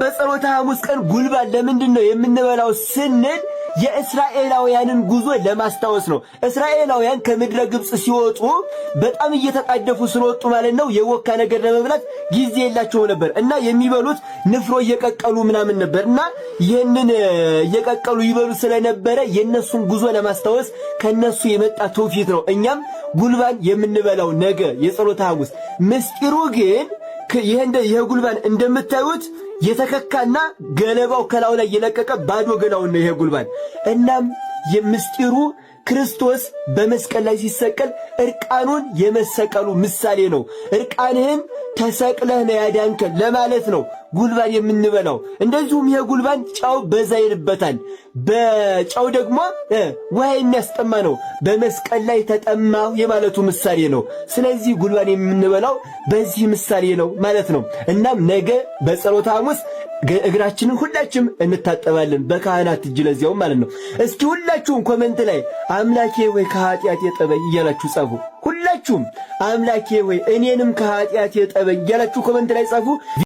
በጸሎተ ሐሙስ ቀን ጉልባን ለምንድነው የምንበላው ስንል የእስራኤላውያንን ጉዞ ለማስታወስ ነው። እስራኤላውያን ከምድረ ግብጽ ሲወጡ በጣም እየተጣደፉ ስለወጡ ማለት ነው የወካ ነገር ለመብላት ጊዜ የላቸው ነበር እና የሚበሉት ንፍሮ እየቀቀሉ ምናምን ነበርና ይሄንን እየቀቀሉ ይበሉ ስለነበረ የነሱን ጉዞ ለማስታወስ ከነሱ የመጣ ትውፊት ነው። እኛም ጉልባን የምንበላው ነገ የጸሎተ ሐሙስ ምስጢሩ ግን ይሄ ጉልባን እንደምታዩት የተከካና ገለባው ከላው ላይ የለቀቀ ባዶ ገላውን ነው ይሄ ጉልባን። እናም የምስጢሩ ክርስቶስ በመስቀል ላይ ሲሰቀል እርቃኑን የመሰቀሉ ምሳሌ ነው። እርቃንህን ተሰቅለህ ነው ያዳንከን ለማለት ነው ጉልባን የምንበላው። እንደዚሁም ይሄ ጉልባን ጨው በዛ ይልበታል። በጨው ደግሞ ውሃ የሚያስጠማ ነው። በመስቀል ላይ ተጠማሁ የማለቱ ምሳሌ ነው። ስለዚህ ጉልባን የምንበላው በዚህ ምሳሌ ነው ማለት ነው። እናም ነገ በጸሎተ ሐሙስ እግራችንን ሁላችንም እንታጠባለን በካህናት እጅ ለዚያው ማለት ነው። እስኪ ሁላችሁም ኮሜንት ላይ አምላኬ ወይ ከኃጢአት የጠበኝ እያላችሁ ጻፉ። ሁላችሁም አምላኬ ወይ እኔንም ከኃጢአት የጠበኝ እያላችሁ ኮሜንት ላይ ጻፉ።